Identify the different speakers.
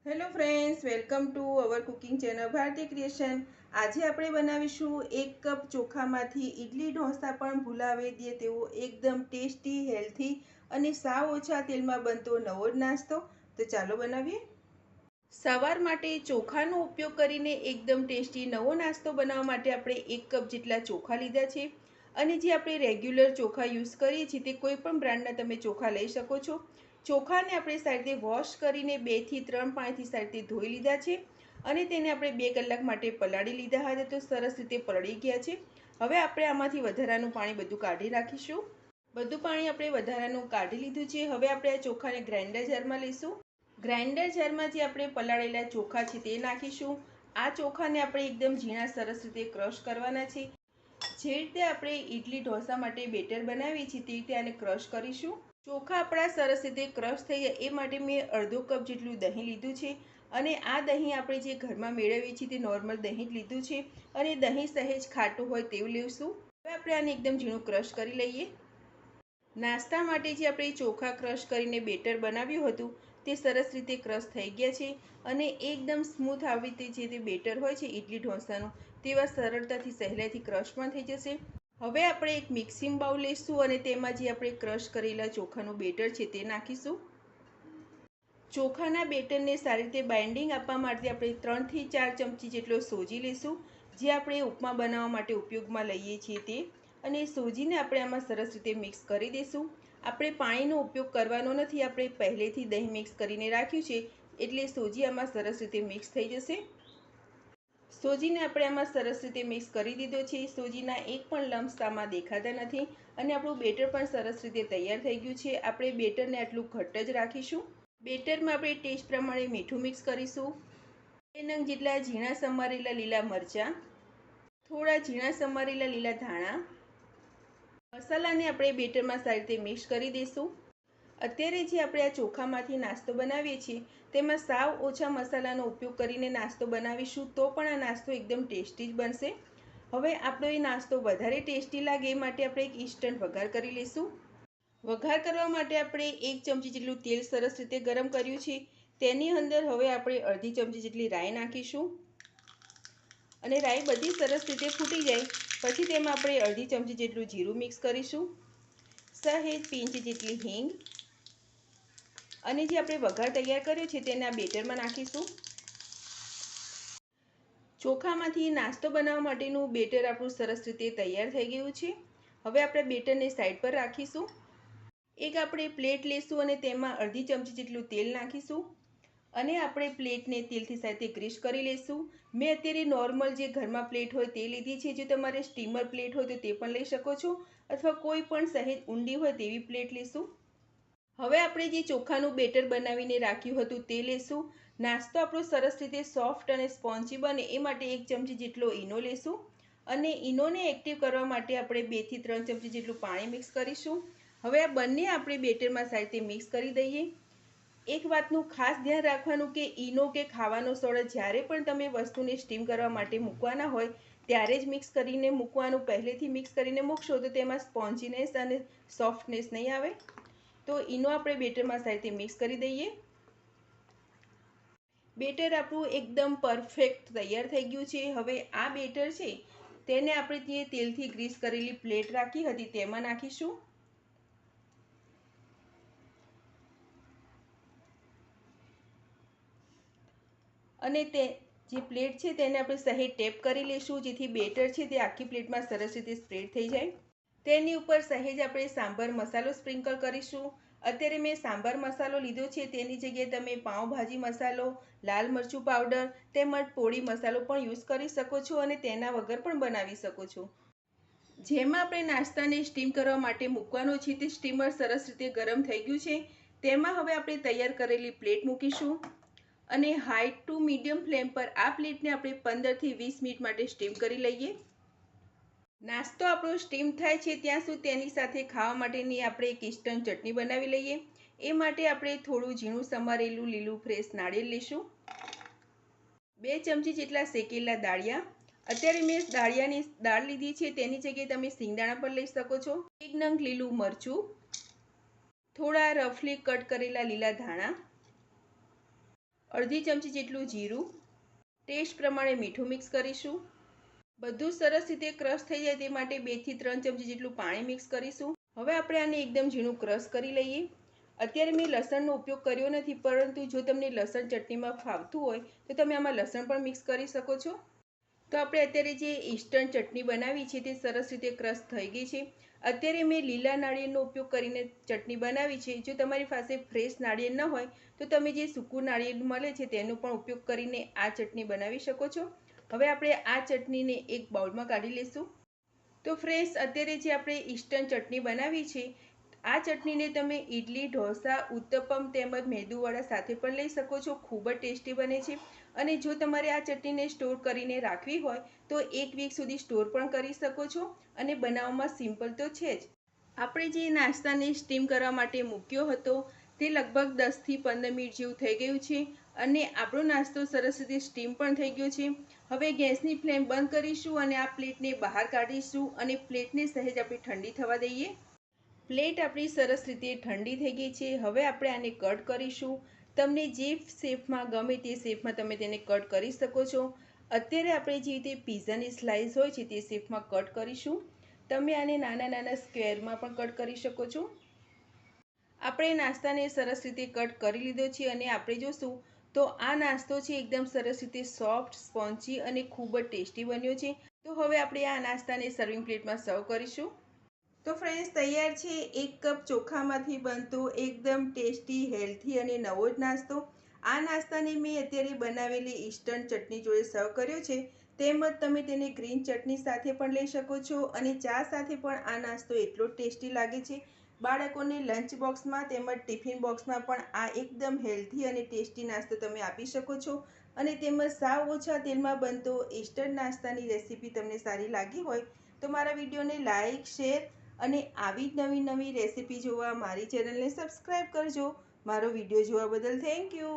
Speaker 1: Hello friends, welcome to our cooking channel Bharti creation. આજે આપણે બનાવીશું 1 કપ ચોખામાંથી ઇડલી ઢોસા પણ ભૂલાવી દે તેવો એકદમ ટેસ્ટી, હેલ્ધી અને સાવ ઓછા તેલમાં બનતો નવો જ નાસ્તો। તો ચાલો બનાવીએ। સવાર માટે ચોખાનો ઉપયોગ કરીને એકદમ ટેસ્ટી નવો નાસ્તો બનાવવા માટે આપણે 1 કપ જેટલા ચોખા લીધા છે અને જે આપણે રેગ્યુલર ચોખા યુઝ કરીએ છીએ તે કોઈ પણ બ્રાન્ડના તમે ચોખા લઈ શકો છો। ચોખાને આપણે સારી રીતે વોશ કરીને 2 થી 3 પાણીથી સારી રીતે ધોઈ લીધા છે અને તેને આપણે 2 કલાક માટે પલાળી લીધા હતા, તો સરસ રીતે પલળી ગયા છે। હવે આપણે આમાંથી વધારાનું પાણી બધું કાઢી રાખીશું। બધું પાણી આપણે વધારાનું કાઢી લીધું છે। હવે આપણે આ ચોખાને ગ્રાઇન્ડર જારમાં લઈશું। ગ્રાઇન્ડર જારમાં જે આપણે પલાળેલા ચોખા છે તે નાખીશું। આ ચોખાને આપણે એકદમ ઝીણા સરસ રીતે ક્રશ કરવાના છે। જે રીતે આપણે ઇડલી ઢોસા માટે બેટર બનાવીએ છીએ તે રીતે આને ક્રશ કરીશું। ચોખા આપણા સરસ રીતે ક્રશ થઈ જાય એ માટે મેં અડધો કપ જેટલું દહીં લીધું છે અને આ દહીં આપણે જે ઘરમાં મેળવીએ છીએ તે નોર્મલ દહીં જ લીધું છે અને દહીં સહેજ ખાટું હોય તેવું લેશું। હવે આપણે આને એકદમ ઝીણું ક્રશ કરી લઈએ। નાસ્તા માટે જે આપણે ચોખા ક્રશ કરીને બેટર બનાવ્યું હતું તે સરસ રીતે ક્રશ થઈ ગયા છે અને એકદમ સ્મૂથ આવી રીતે જે તે બેટર હોય છે ઇડલી ઢોસાનું તેવા સરળતાથી સહેલાઈથી ક્રશ પણ થઈ જશે। હવે આપણે એક મિક્સિંગ બાઉલ લઈશું અને તેમાં જે આપણે ક્રશ કરેલા ચોખાનું બેટર છે તે નાખીશું। ચોખાના બેટરને સારી રીતે બાઇન્ડિંગ આપવા માટે આપણે 3 થી 4 ચમચી જેટલો સોજી લઈશું, જે આપણે ઉપમા બનાવવા માટે ઉપયોગમાં લઈએ છીએ તે, અને સોજીને આપણે આમાં સરસ રીતે મિક્સ કરી દઈશું। આપણે પાણીનો ઉપયોગ કરવાનો નથી, આપણે પહેલેથી દહીં મિક્સ કરીને રાખ્યું છે એટલે સોજી આમાં સરસ રીતે મિક્સ થઈ જશે। સોજીને આપણે આમાં સરસ રીતે મિક્સ કરી દીધો છે। સોજીના એક પણ લમ્સ આમાં દેખાતા નથી અને આપણું બેટર પણ સરસ રીતે તૈયાર થઈ ગયું છે। આપણે બેટરને આટલું ઘટ્ટ જ રાખીશું। બેટરમાં આપણે ટેસ્ટ પ્રમાણે મીઠું મિક્સ કરીશું, 2 નંગ જેટલા ઝીણા સમારેલા લીલા મરચાં, થોડા ઝીણા સમારેલા લીલા ધાણા, મસાલાને આપણે બેટરમાં સારી રીતે મિક્સ કરી દઈશું। અત્યારે જે આપણે આ ચોખામાંથી નાસ્તો બનાવીએ છીએ તેમાં સાવ ઓછા મસાલાનો ઉપયોગ કરીને નાસ્તો બનાવીશું તો પણ આ નાસ્તો એકદમ ટેસ્ટી જ બનશે। હવે આપણો એ નાસ્તો વધારે ટેસ્ટી લાગે એ માટે આપણે એક ઇન્સ્ટન્ટ વઘાર કરી લઈશું। વઘાર કરવા માટે આપણે 1 ચમચી જેટલું તેલ સરસ રીતે ગરમ કર્યું છે, તેની અંદર હવે આપણે અડધી ચમચી જેટલી રાઈ નાખીશું અને રાઈ બધી સરસ રીતે ફૂટી જાય પછી તેમાં આપણે અડધી ચમચી જેટલું જીરું મિક્સ કરીશું, સહેજ પિંચ જેટલી હિંગ અને જે આપણે વઘાર તૈયાર કર્યો છે તેને આ બેટરમાં નાખીશું। ચોખામાંથી નાસ્તો બનાવવા માટેનું બેટર આપણું સરસ રીતે તૈયાર થઈ ગયું છે। હવે આપણે બેટરને સાઈડ પર રાખીશું। એક આપણે પ્લેટ લઈશું અને તેમાં અડધી ચમચી જેટલું તેલ નાખીશું અને આપણે પ્લેટને તેલથી સાથે ગ્રીસ કરી લઈશું। મેં અત્યારે નોર્મલ જે ઘરમાં પ્લેટ હોય તે લીધી છે, જો તમારે સ્ટીમર પ્લેટ હોય તો તે પણ લઈ શકો છો અથવા કોઈ પણ સહેજ ઊંડી હોય તેવી પ્લેટ લઈશું। હવે આપણે જે ચોખાનું બેટર બનાવીને રાખ્યું હતું તે લેશું। નાસ્તો આપણો સરસ રીતે સોફ્ટ અને સ્પોન્જી બને એ માટે 1 ચમચી જેટલો ઈનો લેશું અને ઈનોને એક્ટિવ કરવા માટે આપણે 2 થી 3 ચમચી જેટલું પાણી મિક્સ કરીશું। હવે આ બંને આપણે બેટરમાં સારી રીતે મિક્સ કરી દઈએ। એક વાતનું ખાસ ધ્યાન રાખવાનું કે ઈનો કે ખાવાનો સોડા જ્યારે પણ તમે વસ્તુને સ્ટીમ કરવા માટે મૂકવાના હોય ત્યારે જ મિક્સ કરીને મૂકવાનું। પહેલેથી મિક્સ કરીને મૂકશો તો તેમાં સ્પોન્જીનેસ અને સોફ્ટનેસ નહીં આવે। તો ઈનો આપણે બેટરમાં સારી રીતે મિક્સ કરી દઈએ। બેટર આપણું એકદમ પરફેક્ટ તૈયાર થઈ ગયું છે। હવે આ બેટર છે તેને આપણે જે તેલથી ગ્રીસ કરેલી પ્લેટ રાખી હતી તેમાં નાખીશું અને તે જે પ્લેટ છે તેને આપણે સહેજ ટેપ કરી લઈશું જેથી બેટર છે તે આખી પ્લેટમાં સરસ રીતે સ્પ્રેડ થઈ જાય। તેની ઉપર સહેજ આપણે સાંભાર મસાલો સ્પ્રિંકલ કરીશું। અત્યારે મેં સાંભાર મસાલો લીધો છે, તેની જગ્યાએ તમે પાઉંભાજી મસાલો, લાલ મરચું પાવડર તેમજ પોળી મસાલો પણ યુઝ કરી શકો છો અને તેના વગર પણ બનાવી શકો છો। જેમાં આપણે નાસ્તાને સ્ટીમ કરવા માટે મૂકવાનો છે તે સ્ટીમર સરસ રીતે ગરમ થઈ ગયું છે। તેમાં હવે આપણે તૈયાર કરેલી પ્લેટ મૂકીશું અને હાઈ ટુ મીડિયમ ફ્લેમ પર આ પ્લેટને આપણે 15 થી 20 મિનિટ માટે સ્ટીમ કરી લઈએ। નાસ્તો આપણો સ્ટીમ થાય છે ત્યાં સુધી તેની સાથે ખાવા માટેની આપણે એક ઇન્સ્ટન્ટ ચટણી બનાવી લઈએ। એ માટે આપણે થોડું ઝીણું સમારેલું લીલું ફ્રેશ નાળિયેર લઈશું, 2 ચમચી જેટલા શેકેલા દાળિયા, અત્યારે મેં દાળિયાની દાળ લીધી છે તેની જગ્યાએ તમે સિંગદાણા પણ લઈ શકો છો, 1 નંગ લીલું મરચું, થોડા રફલી કટ કરેલા લીલા ધાણા, અડધી ચમચી જેટલું જીરું, ટેસ્ટ પ્રમાણે મીઠું મિક્સ કરીશું. બધું સરસ રીતે ક્રશ થઈ જાય તે માટે 2 થી 3 ચમચી જેટલું પાણી મિક્સ કરીશું. હવે આપણે આને એકદમ ઝીણું ક્રશ કરી લઈએ. અત્યારે મેં લસણનો ઉપયોગ કર્યો નથી, પરંતુ જો તમને લસણ ચટણીમાં ફાવતું હોય તો તમે આમાં લસણ પણ મિક્સ કરી શકો છો. તો આપણે અત્યારે જે ઇન્સ્ટન્ટ ચટણી બનાવી છે તે સરસ રીતે ક્રશ થઈ ગઈ છે. અત્યારે મેં લીલા નાળિયેરનો ઉપયોગ કરીને ચટણી બનાવી છે. જો તમારી પાસે ફ્રેશ નાળિયેર ન હોય તો તમે જે સૂકું નાળિયેર મળે છે તેનો પણ ઉપયોગ કરીને આ ચટણી બનાવી શકો છો. હવે આપણે આ ચટણીને એક બાઉલમાં કાઢી લઈશું. તો ફ્રેન્ડ્સ, અત્યારે જે આપણે ઇન્સ્ટન્ટ ચટણી બનાવી છે, આ ચટણીને તમે ઇડલી, ઢોસા, ઉત્તપમ તેમજ મેંદુવડા સાથે પણ લઈ શકો છો. ખૂબ જ ટેસ્ટી બને છે. અને જો તમારે આ ચટણીને સ્ટોર કરીને રાખવી હોય તો 1 વીક સુધી સ્ટોર પણ કરી શકો છો. અને બનાવવામાં સિમ્પલ તો છે જ. આપણે જે નાસ્તાને સ્ટીમ કરવા માટે મૂક્યો હતો તે લગભગ 10 થી 15 મિનિટ જેવું થઈ ગયું છે. અને આપણો નાસ્તો સરસ રીતે સ્ટીમ પણ થઈ ગયો છે. હવે ગેસની ફ્લેમ બંધ કરીશું અને આ પ્લેટને બહાર કાઢીશું અને પ્લેટને સહેજ આપણે ઠંડી થવા દઈએ. પ્લેટ આપણી સરસ રીતે ઠંડી થઈ ગઈ છે. હવે આપણે આને કટ કરીશું. તમને જે શેપમાં ગમે તે શેપમાં તમે તેને કટ કરી શકો છો. અત્યારે આપણે જે રીતે પિઝાની સ્લાઇસ હોય છે તે શેપમાં કટ કરીશું. તમે આને નાના નાના સ્ક્વેરમાં પણ કટ કરી શકો છો. આપણે નાસ્તાને સરસ રીતે કટ કરી લીધો છે અને આપણે જોશું તો આ નાસ્તો છે એકદમ સરસ રીતે સોફ્ટ, સ્પોન્જી અને ખૂબ જ ટેસ્ટી બન્યો છે. તો હવે આપણે આ નાસ્તાને સર્વિંગ પ્લેટમાં સર્વ કરીશું. તો ફ્રેન્ડ્સ, તૈયાર છે 1 કપ ચોખામાંથી બનતો એકદમ ટેસ્ટી, હેલ્થી અને નવો જ નાસ્તો. આ નાસ્તાને મેં અત્યારે બનાવેલી ઇન્સ્ટન્ટ ચટણી જોડે સર્વ કર્યો છે. તેમજ તમે તેને ગ્રીન ચટણી સાથે પણ લઈ શકો છો અને ચા સાથે પણ આ નાસ્તો એટલો જ ટેસ્ટી લાગે છે. બાળકોને લંચ બોક્સમાં તેમજ ટિફિન બોક્સમાં પણ આ એકદમ હેલ્થી અને ટેસ્ટી નાસ્તો તમે આપી શકો છો. અને તેમજ સાવ ઓછા તેલમાં બનતો ઇન્સ્ટન્ટ નાસ્તાની રેસીપી તમને સારી લાગી હોય તો મારા વિડીયોને લાઇક, શેર અને આવી જ નવી નવી રેસીપી જોવા મારી ચેનલને સબસ્ક્રાઈબ કરજો. મારો વિડીયો જોવા બદલ થેન્ક યુ.